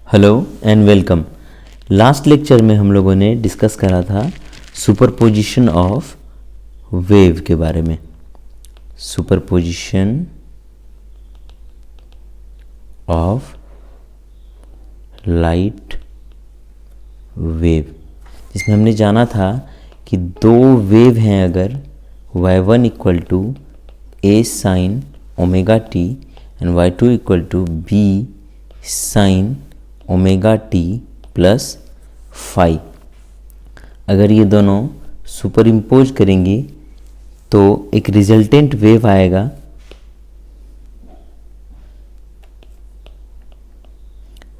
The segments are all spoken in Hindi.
Hello and welcome. Last lecture में हम लोगों ने डिस्कस करा था सुपरपोजिशन ऑफ वेव के बारे में। सुपरपोजिशन ऑफ लाइट वेव, जिसमें हमने जाना था कि दो वेव हैं अगर y1 equal to a sine omega t and y2 equal to b sine omega T plus phi, अगर ये दोनों सुपर इम्पोज करेंगी तो एक रिजल्टेंट वेव आएगा।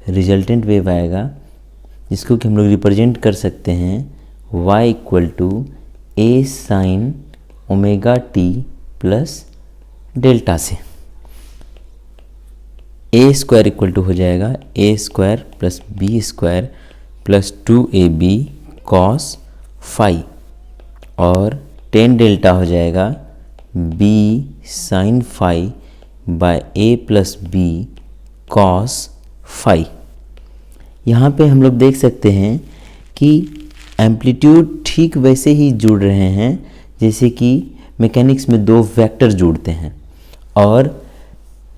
रिजल्टेंट वेव आएगा जिसको कि हम लोग रिप्रेजेंट कर सकते हैं y equal to a sine omega T plus delta से। ए स्क्वायर इक्वल टू हो जाएगा ए square plus B square plus 2ab cos phi, और टेन डेल्टा हो जाएगा b sine phi by a plus B cos phi. यहाँ पे हम लोग देख सकते हैं कि एम्पलीट्यूड ठीक वैसे ही जुड़ रहे हैं जैसे कि मैकेनिक्स में दो वेक्टर जुड़ते हैं, और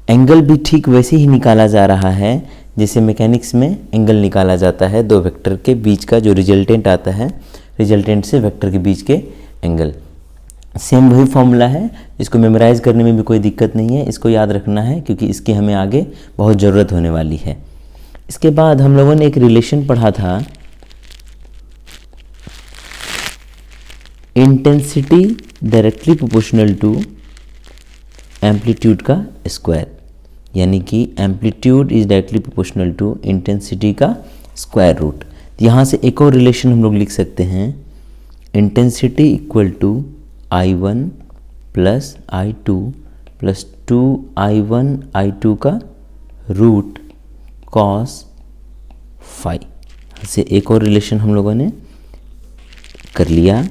एंगल भी ठीक वैसे ही निकाला जा रहा है जैसे मैकेनिक्स में एंगल निकाला जाता है दो वेक्टर के बीच का, जो रिजल्टेंट आता है, रिजल्टेंट से वेक्टर के बीच के एंगल। सेम वही फॉर्मूला है, इसको मेमोराइज करने में भी कोई दिक्कत नहीं है, इसको याद रखना है क्योंकि इसकी हमें आगे बहुत ज़रूरत होने वाली है। इसके बाद हम लोगों ने एक रिलेशन पढ़ा था, intensity directly proportional to amplitude का स्क्वायर, यानी कि amplitude is directly proportional to intensity का स्क्वायर रूट। यहाँ से एक और रिलेशन हम लोग लिख सकते हैं, intensity equal to I1 plus I2 plus 2I1 I2 का रूट कॉस फाई से एक और रिलेशन हम लोगों ने कर लिया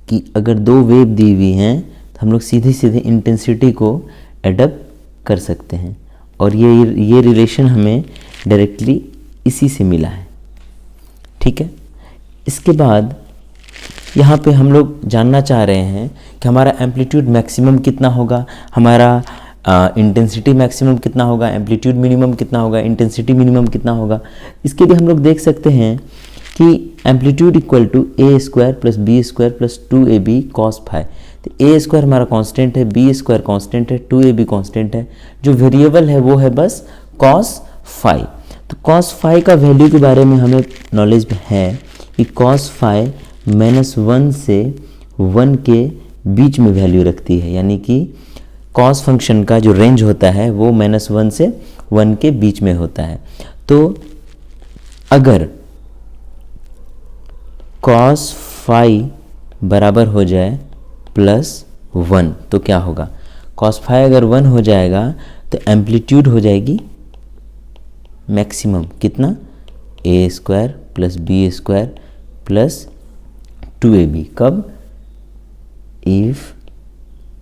कि अगर दो वेव दी हुई हैं तो हम लोग सीधे सीधे इंटेंसिटी को एडप्ट कर सकते हैं, और ये रिलेशन हमें डायरेक्टली इसी से मिला है। ठीक है, इसके बाद यहाँ पे हम लोग जानना चाह रहे हैं कि हमारा एम्पलीट्यूड मैक्सिमम कितना होगा, हमारा इंटेंसिटी मैक्सिमम कितना होगा, एम्पलीट्यूड मिनिमम कितना होगा, इंटेंसिटी मिनिमम कितना होगा। इसके लिए हम लोग देख सकते हैं कि amplitude equal to a square plus B square plus 2ab cos phi. तो ए स्क्वायर हमारा कांस्टेंट है, बी स्क्वायर कांस्टेंट है, 2ab कांस्टेंट है, जो वेरिएबल है वो है बस कॉस फाई। तो कॉस फाई का वैल्यू के बारे में हमें नॉलेज है कि कॉस फाई -1 से 1 के बीच में वैल्यू रखती है, यानी कि कॉस फंक्शन का जो रेंज होता है वो -1 से 1 के बीच में होता है। तो अगर कॉस फाई बराबर हो जाए +1 तो क्या होगा, कॉस फाई अगर 1 हो जाएगा तो एम्पलीट्यूड हो जाएगी मैक्सिमम कितना, A square plus B square plus 2ab। कब, if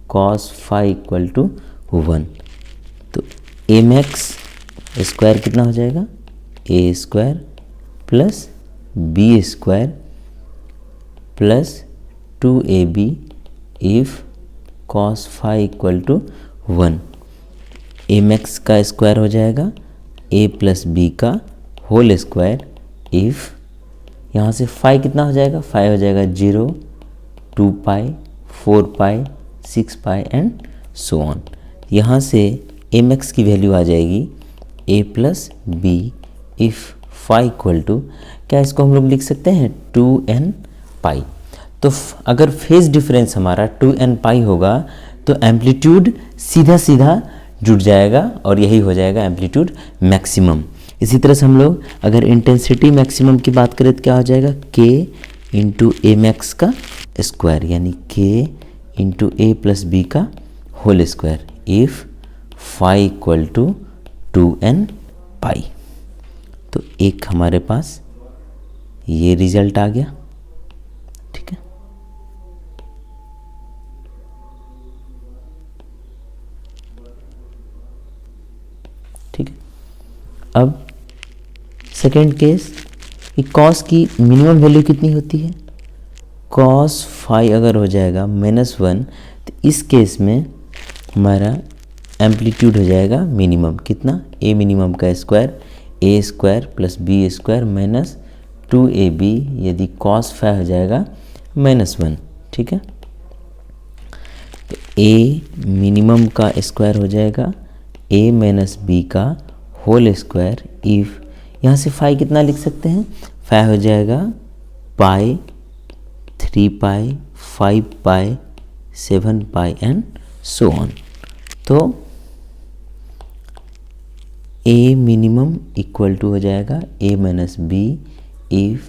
cos phi equal to 1, तो ए मैक्स स्क्वायर कितना हो जाएगा, ए square plus B square plus 2ab if cos phi equal to 1। A max का स्क्वायर हो जाएगा ए प्लस बी का होल स्क्वायर इफ, यहाँ से फाई कितना हो जाएगा, फाई हो जाएगा 0, 2 पाई, 4 पाई, 6 पाई एंड सो ऑन। यहाँ से ए मैक्स की वैल्यू आ जाएगी A plus B if phi equal to, क्या इसको हम लोग लिख सकते हैं 2n पाई। तो अगर फेज डिफरेंस हमारा 2n पाई होगा तो एम्पलीट्यूड सीधा सीधा जुड़ जाएगा और यही हो जाएगा एम्पलीट्यूड मैक्सिमम। इसी तरह से हम लोग अगर इंटेंसिटी मैक्सिमम की बात करें तो क्या हो जाएगा, k इंटू ए मैक्स का स्क्वायर, यानी k into a plus B का whole square if phi equal to 2n pi. तो एक हमारे पास ये रिजल्ट आ गया। ठीक है, ठीक है। अब सेकेंड केस कि कॉस की मिनिमम वैल्यू कितनी होती है, कॉस फाई अगर हो जाएगा -1 तो इस केस में हमारा एम्पलीट्यूड हो जाएगा मिनिमम कितना, ए मिनिमम का square A square plus B square minus 2ab, यदि कॉस फाई हो जाएगा -1। ठीक है, तो ए मिनिमम का स्क्वायर हो जाएगा ए माइनस बी का होल स्क्वायर। इफ़ यहाँ से फाई कितना लिख सकते हैं, फाई हो जाएगा पाई, 3 पाई, 5 पाई, 7 पाई एंड सो ऑन। तो ए मिनिमम इक्वल टू हो जाएगा A minus B if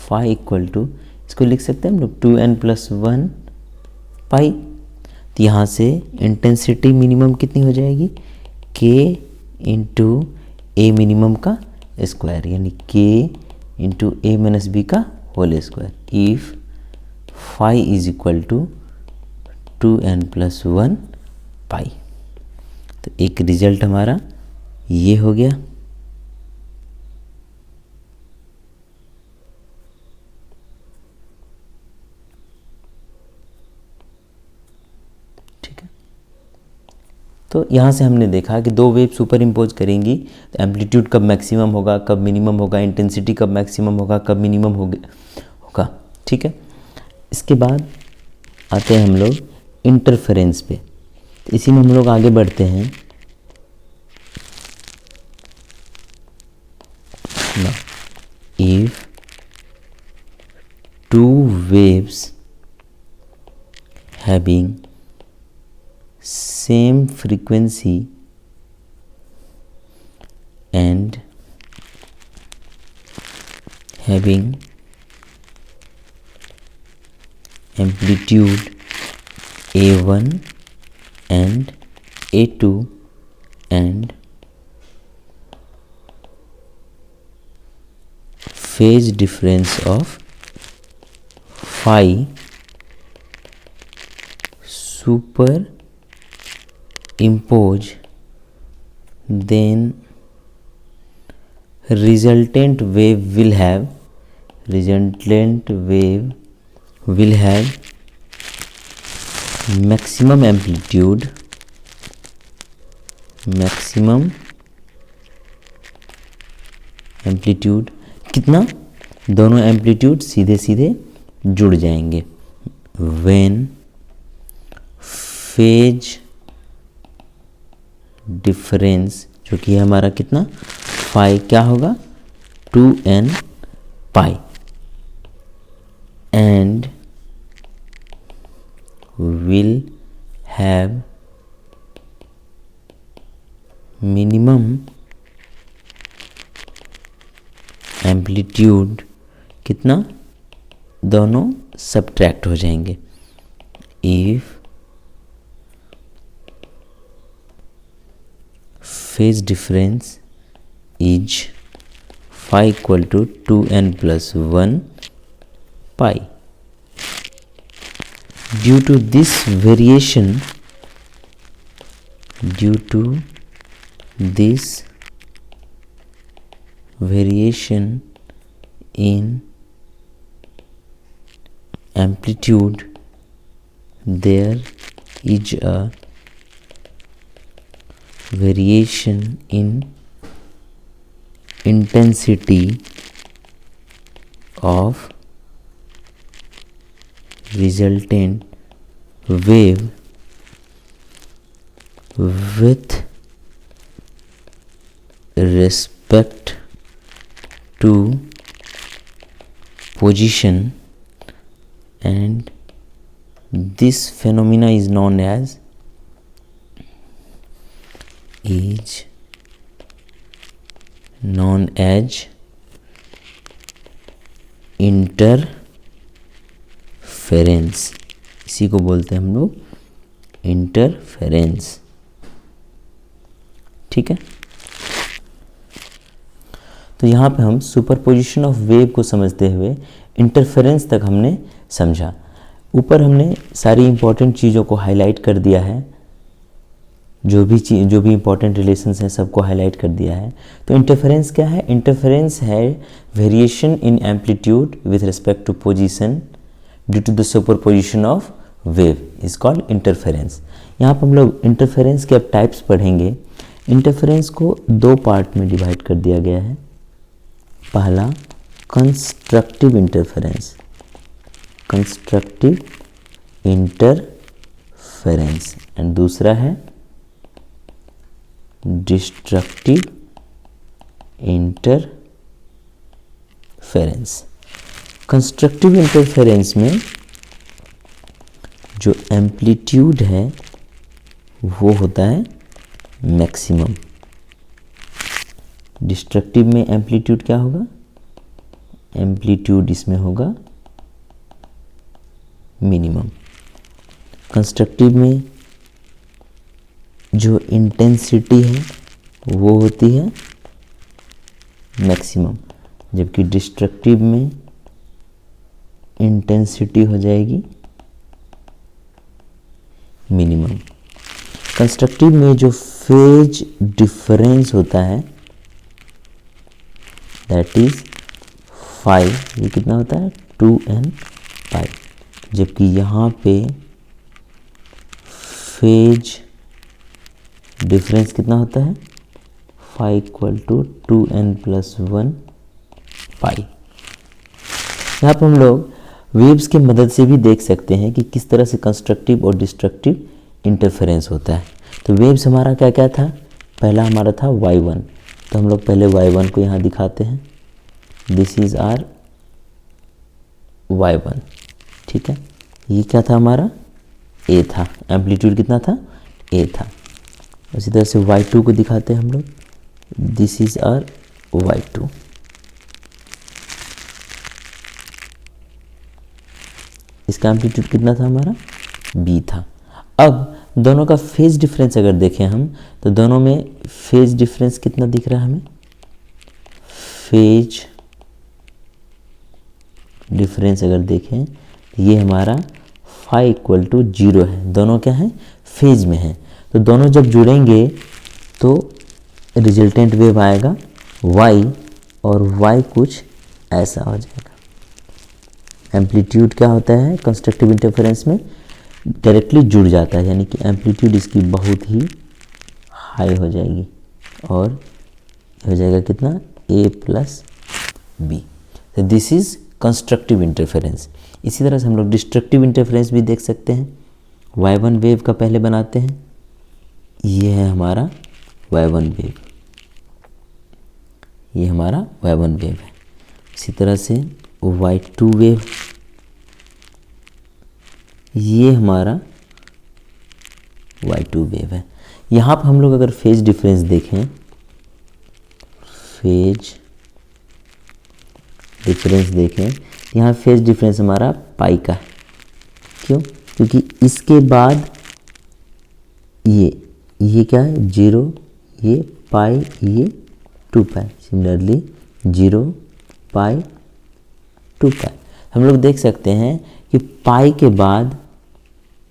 phi equal to, इसको लिख सकते हैं हम लोग 2n+1 पाई। तो यहाँ से इंटेंसिटी मिनिमम कितनी हो जाएगी, k इंटू ए मिनिमम का स्क्वायर यानी k into a minus b का whole square. If phi is equal to 2n+1 pi. तो एक रिजल्ट हमारा ये हो गया। ठीक है, तो यहाँ से हमने देखा कि दो वेव सुपर इम्पोज करेंगी तो एम्पलीट्यूड कब मैक्सिमम होगा, कब मिनिमम होगा, इंटेंसिटी कब मैक्सिमम होगा, कब मिनिमम होगा। ठीक है, इसके बाद आते हैं हम लोग इंटरफेरेंस पे। तो इसी में हम लोग आगे बढ़ते हैं। If two waves having same frequency and having amplitude A1 and A2 and phase difference of phi superimpose, then resultant wave will have maximum amplitude कितना, दोनों एम्पलीट्यूड सीधे सीधे जुड़ जाएंगे। व्हेन फेज डिफरेंस जो कि हमारा कितना फाई क्या होगा 2n pi and will have minimum amplitude कितना, दोनों सब्ट्रैक्ट हो जाएंगे। If phase difference is phi equal to 2n+1 pi, due to this variation in amplitude, there is a variation in intensity of resultant wave with respect to position, and this phenomena is known as interference. इसी को बोलते हैं हम लोग इंटरफेरेंस। ठीक है, तो यहाँ पे हम सुपरपोजिशन ऑफ वेव को समझते हुए इंटरफेरेंस तक हमने समझा। ऊपर हमने सारी इंपॉर्टेंट चीज़ों को हाईलाइट कर दिया है। जो भी इंपॉर्टेंट रिलेशंस हैं सबको हाईलाइट कर दिया है। तो इंटरफेरेंस क्या है? इंटरफेरेंस है variation in amplitude with respect to position due to the superposition of wave is called interference. यहाँ पर हम लोग इंटरफेरेंस के अब टाइप्स पढ़ेंगे। इंटरफेरेंस को दो पार्ट में डिवाइड कर दिया गया है। पहला constructive interference, constructive interference, and दूसरा है डिस्ट्रक्टिव इंटरफेरेंस। कंस्ट्रक्टिव इंटरफेरेंस में जो एम्पलीट्यूड है वो होता है मैक्सिमम। डिस्ट्रक्टिव में एम्पलीट्यूड क्या होगा? एम्पलीट्यूड इसमें होगा मिनिमम। कंस्ट्रक्टिव में जो इंटेंसिटी है वो होती है मैक्सिमम, जबकि डिस्ट्रक्टिव में इंटेंसिटी हो जाएगी मिनिमम। कंस्ट्रक्टिव में जो फेज डिफरेंस होता है दैट इज 5, ये कितना होता है 2n पाई, जबकि यहाँ पे फेज डिफरेंस कितना होता है 5 = 2n + 1 पाई। यहाँ पर हम लोग वेव्स की मदद से भी देख सकते हैं कि किस तरह से कंस्ट्रक्टिव और डिस्ट्रक्टिव इंटरफेरेंस होता है। तो वेव्स हमारा क्या क्या था? पहला हमारा था y1, तो हम लोग पहले y1 को यहाँ दिखाते हैं। दिस इज आर y1, ठीक है। ये क्या था हमारा? a था। एम्पलीट्यूड कितना था? a था। उसी तरह से y2 को दिखाते हैं हम लोग। This is our y2। इसका एम्पलीट्यूड कितना था हमारा? b था। अब दोनों का फेज डिफरेंस अगर देखें हम, तो दोनों में फेज डिफरेंस कितना दिख रहा है हमें? फेज डिफरेंस अगर देखें तो ये हमारा phi = 0 है। दोनों क्या है? फेज में है। तो दोनों जब जुड़ेंगे तो रिजल्टेंट वेव आएगा y, और y कुछ ऐसा हो जाएगा। एम्पलीट्यूड क्या होता है कंस्ट्रक्टिव इंटरफेरेंस में? डायरेक्टली जुड़ जाता है, यानी कि एम्पलीट्यूड इसकी बहुत ही हाई हो जाएगी और हो जाएगा कितना? a + b। तो दिस इज कंस्ट्रक्टिव इंटरफेरेंस। इसी तरह से हम लोग डिस्ट्रक्टिव इंटरफेरेंस भी देख सकते हैं। y1 वेव का पहले बनाते हैं। ये है हमारा y1 वेव, ये हमारा y1 वेव है। इसी तरह से y2 वेव, ये हमारा y2 वेव है। यहाँ पर हम लोग अगर फेज डिफरेंस देखें, फेज डिफरेंस देखें, यहाँ फेज डिफरेंस हमारा पाई का है। क्यों? क्योंकि इसके बाद ये क्या है 0, ये पाई, ये 2 पाई। सिमिलरली 0 पाई 2 पाई। हम लोग देख सकते हैं कि पाई के बाद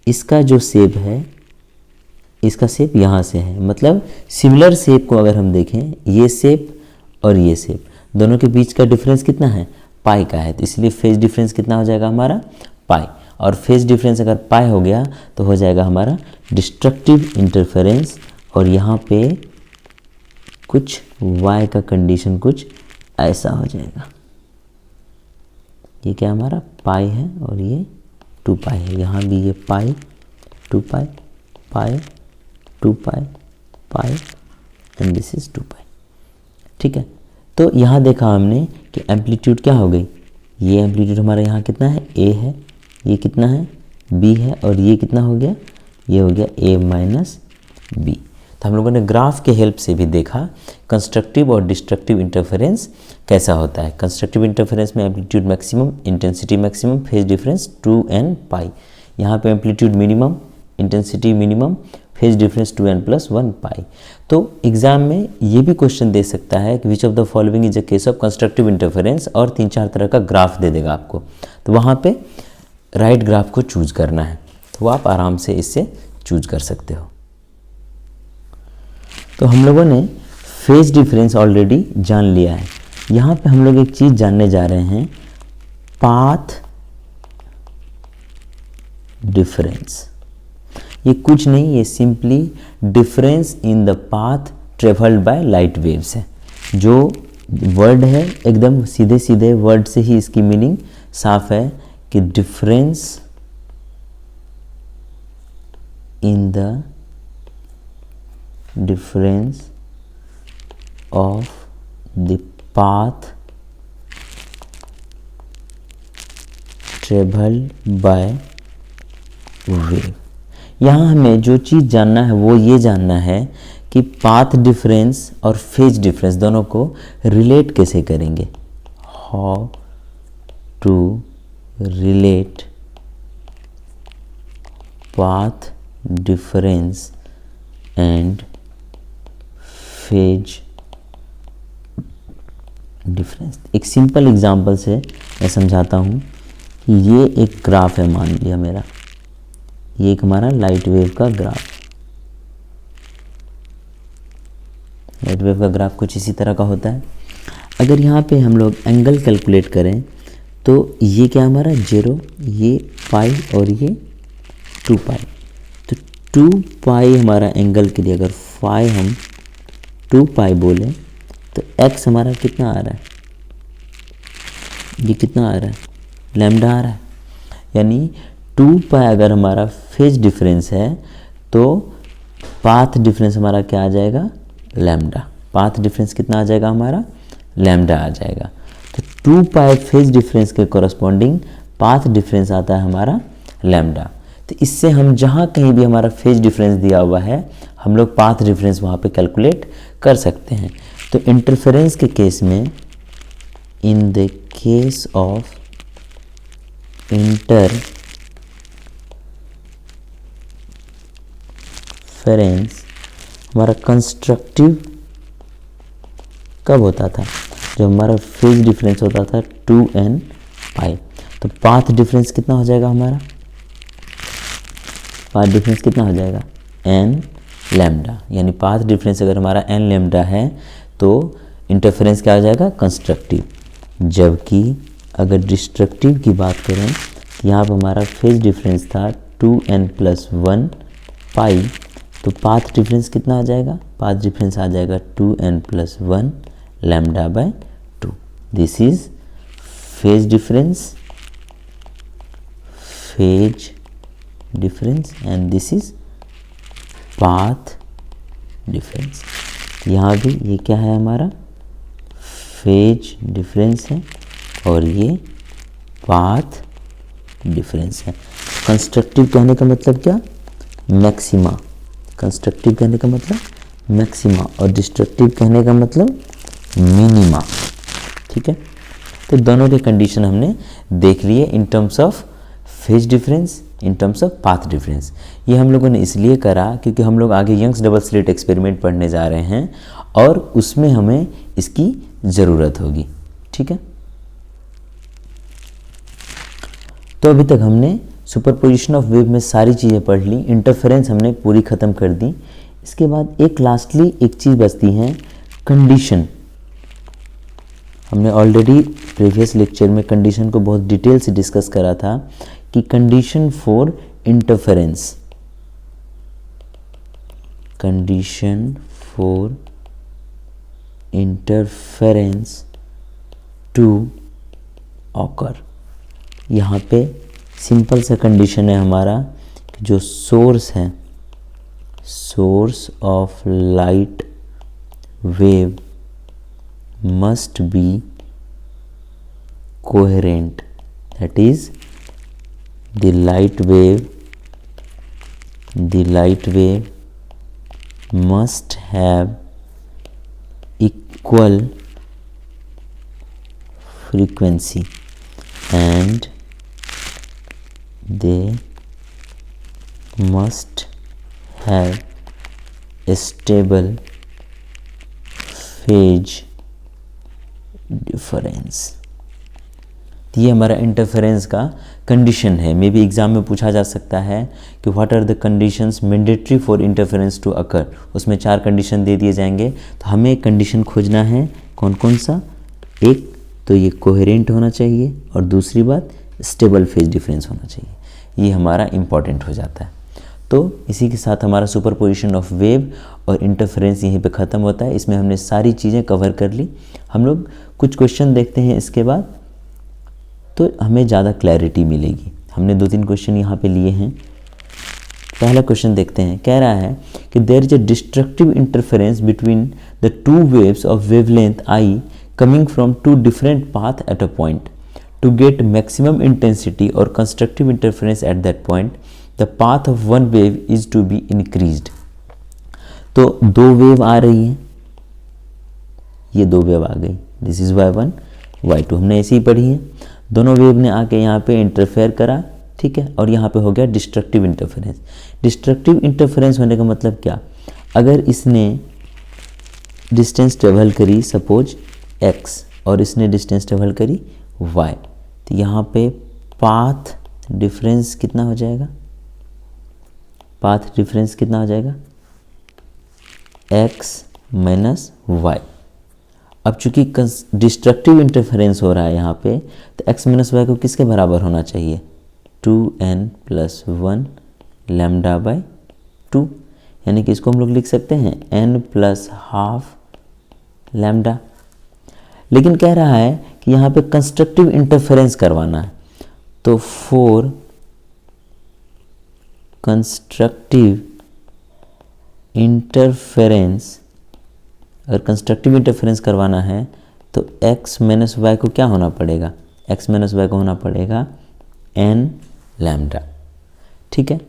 इसका जो शेप है, इसका शेप यहाँ से है। मतलब सिमिलर शेप को अगर हम देखें, ये शेप और ये शेप, दोनों के बीच का डिफरेंस कितना है? पाई का है। तो इसलिए फेज डिफरेंस कितना हो जाएगा हमारा? पाई। और फेज डिफरेंस अगर पाई हो गया तो हो जाएगा हमारा डिस्ट्रक्टिव इंटरफेरेंस। और यहाँ पे कुछ y का कंडीशन कुछ ऐसा हो जाएगा। ये क्या हमारा? पाई है और ये 2 पाई है। यहाँ भी ये पाई 2 पाई, पाई 2 पाई, पाई, एंड दिस इज 2 पाई। ठीक है। तो यहाँ देखा हमने कि एम्पलीट्यूड क्या हो गई? ये एम्पलीट्यूड हमारा यहाँ कितना है? a है। ये कितना है? b है। और ये कितना हो गया? ये हो गया a - b। तो हम लोगों ने ग्राफ के हेल्प से भी देखा कंस्ट्रक्टिव और डिस्ट्रक्टिव इंटरफेरेंस कैसा होता है। कंस्ट्रक्टिव इंटरफेरेंस में amplitude maximum, intensity maximum, phase difference 2n पाई। यहाँ पे amplitude minimum, intensity minimum, phase difference 2n + 1 पाई। तो एग्जाम में ये भी क्वेश्चन दे सकता है कि which of the following is a case of constructive interference, और 3-4 तरह का ग्राफ दे देगा आपको। तो वहाँ पे राइट ग्राफ को चूज करना है, तो आप आराम से इससे चूज कर सकते हो। तो हम लोगों ने फेज डिफरेंस ऑलरेडी जान लिया है। यहाँ पे हम लोग एक चीज़ जानने जा रहे हैं, पाथ डिफरेंस। ये कुछ नहीं, ये simply difference in the path travelled by light waves है। जो वर्ड है एकदम सीधे सीधे वर्ड से ही इसकी मीनिंग साफ है कि difference in the difference of the path travelled by wave. यहाँ हमें जो चीज़ जानना है वो ये जानना है कि पाथ डिफरेंस और फेज डिफरेंस दोनों को रिलेट कैसे करेंगे। How to relate path difference and phase difference. एक सिंपल एग्जांपल से मैं समझाता हूँ कि ये एक ग्राफ है, मान लिया मेरा, ये एक हमारा लाइट वेव का ग्राफ। लाइट वेव का ग्राफ कुछ इसी तरह का होता है। अगर यहाँ पे हम लोग एंगल कैलकुलेट करें तो ये क्या हमारा 0, ये पाई और ये 2 पाई। तो 2 पाई हमारा एंगल के लिए अगर फाई हम 2 पाई बोले तो x हमारा कितना आ रहा है, ये कितना आ रहा है, लैम्डा आ रहा है। यानी 2 पाई अगर हमारा फेज डिफरेंस है तो पाथ डिफरेंस हमारा क्या आ जाएगा, लैम्डा। पाथ डिफरेंस कितना आ जाएगा हमारा, लैम्डा आ जाएगा। तो 2 पाई फेज डिफरेंस के कोरस्पॉन्डिंग पाथ डिफरेंस आता है हमारा लैम्डा। तो इससे हम जहाँ कहीं भी हमारा फेज डिफरेंस दिया हुआ है हम लोग पाथ डिफरेंस वहाँ पे कैलकुलेट कर सकते हैं। तो इंटरफेरेंस के केस में, in the case of interference, हमारा कंस्ट्रक्टिव कब होता था, जब हमारा फेज डिफरेंस होता था 2n पाई। तो पाथ डिफरेंस कितना हो जाएगा हमारा, पाथ डिफरेंस कितना हो जाएगा, n लैम्डा। यानी पाथ डिफरेंस अगर हमारा n लैम्डा है तो इंटरफेरेंस क्या हो जाएगा, कंस्ट्रक्टिव। जबकि अगर डिस्ट्रक्टिव की बात करें तो यहाँ पर हमारा फेज डिफरेंस था 2n+1 पाई। तो पाथ डिफरेंस कितना आ जाएगा, पाथ डिफरेंस आ जाएगा 2n+1 lambda by 2। This is phase difference, and this is path difference. यहाँ भी ये क्या है हमारा, फेज डिफरेंस है और ये पाथ डिफरेंस है। कंस्ट्रक्टिव कहने का मतलब क्या, मैक्सिमा। कंस्ट्रक्टिव कहने का मतलब मैक्सिमा और डिस्ट्रक्टिव कहने का मतलब मिनिमा। ठीक है, तो दोनों के कंडीशन हमने देख लिए in terms of phase difference, in terms of path difference. ये हम लोगों ने इसलिए करा क्योंकि हम लोग आगे यंग्स डबल स्लिट एक्सपेरिमेंट पढ़ने जा रहे हैं और उसमें हमें इसकी ज़रूरत होगी। ठीक है, तो अभी तक हमने सुपरपोजिशन ऑफ वेव में सारी चीज़ें पढ़ ली, इंटरफेरेंस हमने पूरी ख़त्म कर दी। इसके बाद एक लास्टली एक चीज़ बचती है, कंडीशन। हमने ऑलरेडी प्रीवियस लेक्चर में कंडीशन को बहुत डिटेल से डिस्कस करा था कि condition for interference, condition for interference to occur. यहाँ पे सिंपल सा कंडीशन है हमारा कि जो सोर्स है, source of light wave must be coherent, that is the light wave must have equal frequency and they must have a stable phase difference. तो ये हमारा इंटरफेरेंस का कंडीशन है। मे बी एग्जाम में पूछा जा सकता है कि what are the conditions mandatory for interference to occur. उसमें 4 कंडीशन दे दिए जाएंगे, तो हमें कंडीशन खोजना है कौन कौन सा। एक तो ये कोहेरेंट होना चाहिए, और दूसरी बात स्टेबल फेज डिफरेंस होना चाहिए। ये हमारा इम्पॉर्टेंट हो जाता है। तो इसी के साथ हमारा सुपरपोजिशन ऑफ वेव और इंटरफेरेंस यहीं पे ख़त्म होता है। इसमें हमने सारी चीज़ें कवर कर ली। हम लोग कुछ क्वेश्चन देखते हैं इसके बाद, तो हमें ज़्यादा क्लैरिटी मिलेगी। हमने 2-3 क्वेश्चन यहाँ पे लिए हैं। पहला क्वेश्चन देखते हैं। कह रहा है कि there is a destructive interference between the 2 waves of wavelength I coming from 2 different path at a point. To get maximum intensity or constructive interference at that point the path of one wave is to be increased. तो 2 वेव आ रही हैं, ये 2 वेव आ गई, दिस इज y1 y2, हमने ऐसे ही पढ़ी है। दोनों वेव ने आके यहाँ पे इंटरफेयर करा, ठीक है, और यहाँ पे हो गया डिस्ट्रक्टिव इंटरफेरेंस। डिस्ट्रक्टिव इंटरफेरेंस होने का मतलब क्या, अगर इसने डिस्टेंस ट्रेवल करी सपोज x और इसने डिस्टेंस ट्रेवल करी y, तो यहाँ पे पाथ डिफरेंस कितना हो जाएगा, पाथ डिफरेंस कितना हो जाएगा x माइनस y। अब चूंकि डिस्ट्रक्टिव इंटरफेरेंस हो रहा है यहाँ पे, तो x माइनस वाई को किसके बराबर होना चाहिए, 2n + 1 लैम्डा बाय 2, यानी कि इसको हम लोग लिख सकते हैं n + हाफ लैम्डा। लेकिन कह रहा है कि यहाँ पे कंस्ट्रक्टिव इंटरफेरेंस करवाना है, तो फॉर कंस्ट्रक्टिव इंटरफेरेंस, अगर कंस्ट्रक्टिव इंटरफेरेंस करवाना है तो x माइनस वाई को क्या होना पड़ेगा, x माइनस वाई को होना पड़ेगा n लैम्डा, ठीक है।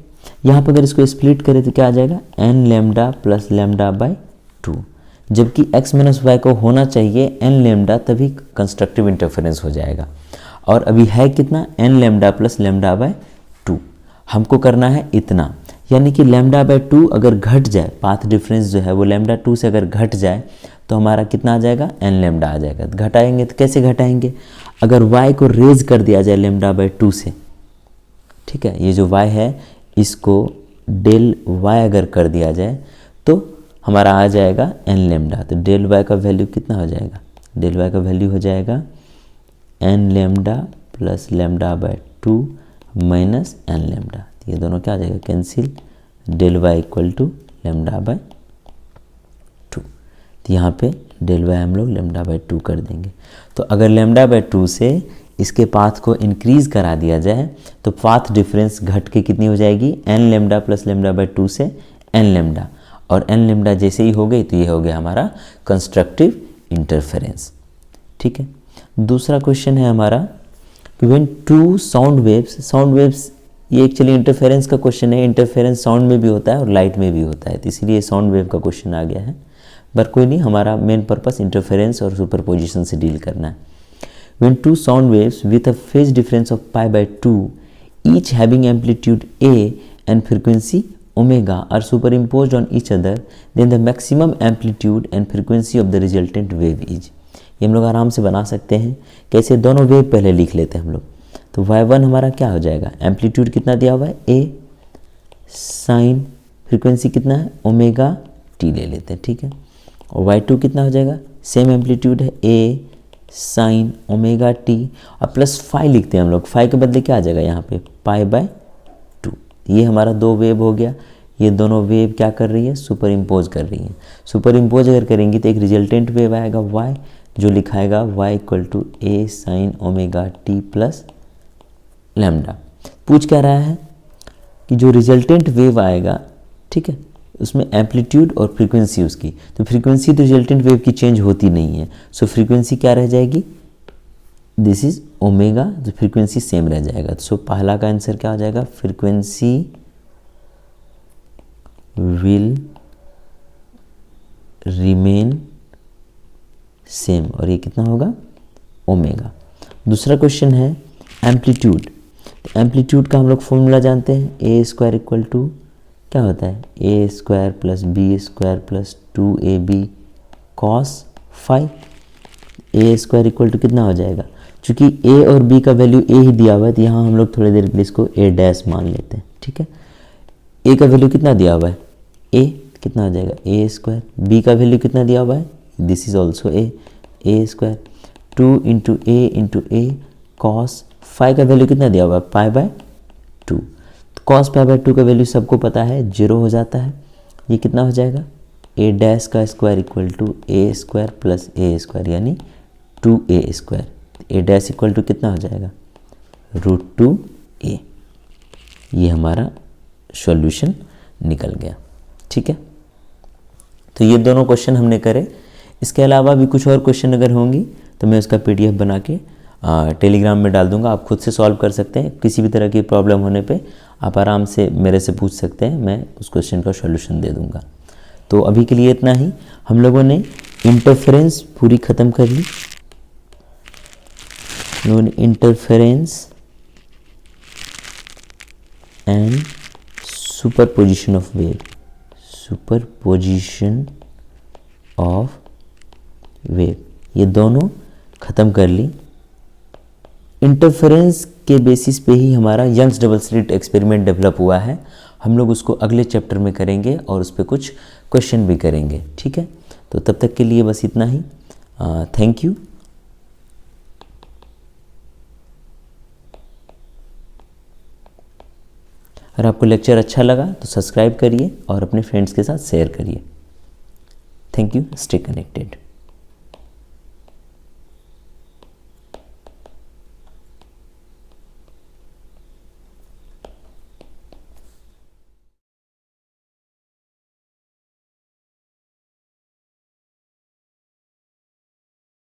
यहाँ पर अगर इसको स्प्लिट करें तो क्या आ जाएगा, n लैम्डा + लैम्डा बाय 2, जबकि x माइनस वाई को होना चाहिए n लैम्डा, तभी कंस्ट्रक्टिव इंटरफेरेंस हो जाएगा। और अभी है कितना, n लैम्डा + लैम्डा बाय 2, हमको करना है इतना, यानी कि लैम्डा बाय 2 अगर घट जाए, पाथ डिफरेंस जो है वो लैम्डा 2 से अगर घट जाए तो हमारा कितना आ जाएगा, n लैम्डा आ जाएगा। तो घटाएंगे तो कैसे घटाएंगे, अगर y को रेज कर दिया जाए लैम्डा बाय 2 से, ठीक है, ये जो y है इसको डेल y अगर कर दिया जाए तो हमारा आ जाएगा n लैम्डा। तो डेल y का वैल्यू कितना हो जाएगा, डेल y का वैल्यू हो जाएगा n lambda + lambda by 2 minus n lambda. ये दोनों क्या आ जाएगा, cancel, del y = lambda by 2। तो यहाँ पे डेल y हम लोग लैम्डा बाय 2 कर देंगे। तो अगर लैम्डा बाय 2 से इसके पाथ को इंक्रीज करा दिया जाए तो पाथ डिफरेंस घट के कितनी हो जाएगी, n लैम्डा + लैम्डा बाय 2 से n लैम्डा, और n लैम्डा जैसे ही हो गई तो ये हो गया हमारा कंस्ट्रक्टिव इंटरफेरेंस, ठीक है। दूसरा क्वेश्चन है हमारा कि व्हेन 2 साउंड वेव्स, ये एक्चुअली इंटरफेरेंस का क्वेश्चन है। इंटरफेरेंस साउंड में भी होता है और लाइट में भी होता है, तो इसीलिए साउंड वेव का क्वेश्चन आ गया है, पर कोई नहीं, हमारा मेन पर्पस इंटरफेरेंस और सुपरपोजिशन से डील करना है। When 2 sound waves with a phase difference of π/2 each having amplitude a and frequency omega are superimposed on each other, then the maximum amplitude and frequency of the resultant wave is। ये हम लोग आराम से बना सकते हैं। कैसे, दोनों वेव पहले लिख लेते हैं हम लोग। तो y1 हमारा क्या हो जाएगा, एम्पलीट्यूड कितना दिया हुआ है a, साइन फ्रीक्वेंसी कितना है ओमेगा t ले लेते हैं, ठीक है। और y2 कितना हो जाएगा, सेम एम्पलीट्यूड है a साइन ओमेगा टी, और प्लस फाई लिखते हैं हम लोग, फाई के बदले क्या आ जाएगा यहाँ पे π/2। ये हमारा 2 वेव हो गया। ये दोनों वेव क्या कर रही है, सुपर इम्पोज कर रही है। सुपर इम्पोज अगर करेंगी तो एक रिजल्टेंट वेव आएगा y, जो लिखाएगा y = a sine omega T plus lambda. पूछ क्या रहा है कि जो रिजल्टेंट वेव आएगा, ठीक है, उसमें एम्पलीट्यूड और फ्रीक्वेंसी उसकी, तो फ्रीक्वेंसी तो रिजल्टेंट वेव की चेंज होती नहीं है, सो फ्रीक्वेंसी क्या रह जाएगी, दिस इज ओमेगा, तो फ्रीक्वेंसी सेम रह जाएगा। सो पहला का आंसर क्या हो जाएगा, फ्रीक्वेंसी विल रिमेन सेम, और ये कितना होगा ओमेगा। दूसरा क्वेश्चन है एम्पलीट्यूड। एम्पलीट्यूड का हम लोग फॉर्मूला जानते हैं, a² = क्या होता है, a² + b² + 2ab cos phi। a² = कितना हो जाएगा, चूँकि ए और बी का वैल्यू ए ही दिया हुआ है तो यहाँ हम लोग थोड़ी देर के लिए इसको ए डैश मान लेते हैं, ठीक है। ए का वैल्यू कितना दिया हुआ है, ए, कितना हो जाएगा ए स्क्वायर। बी का वैल्यू कितना दिया हुआ है, this is also a square. 2 into a cos phi का वैल्यू कितना दिया हुआ है, पाई बाय 2। तो कॉस पाई बाय 2 का वैल्यू सबको पता है, 0 हो जाता है। ये कितना हो जाएगा, ए डैश का square equal to a square plus a square यानी 2a square. A dash equal to कितना हो जाएगा, √2a। ये हमारा सॉल्यूशन निकल गया, ठीक है। तो ये दोनों क्वेश्चन हमने करे। इसके अलावा भी कुछ और क्वेश्चन अगर होंगी तो मैं उसका PDF बना के टेलीग्राम में डाल दूंगा, आप खुद से सॉल्व कर सकते हैं। किसी भी तरह की प्रॉब्लम होने पे आप आराम से मेरे से पूछ सकते हैं, मैं उस क्वेश्चन का सॉल्यूशन दे दूंगा। तो अभी के लिए इतना ही। हम लोगों ने इंटरफेरेंस पूरी ख़त्म कर ली, interference and superposition of wave, superposition of wave, ये दोनों ख़त्म कर ली। इंटरफेरेंस के बेसिस पे ही हमारा Young's double slit experiment develop हुआ है। हम लोग उसको अगले चैप्टर में करेंगे और उस पर कुछ क्वेश्चन भी करेंगे, ठीक है। तो तब तक के लिए बस इतना ही। Thank you. अगर आपको लेक्चर अच्छा लगा तो सब्सक्राइब करिए और अपने फ्रेंड्स के साथ शेयर करिए। Thank you, stay connected.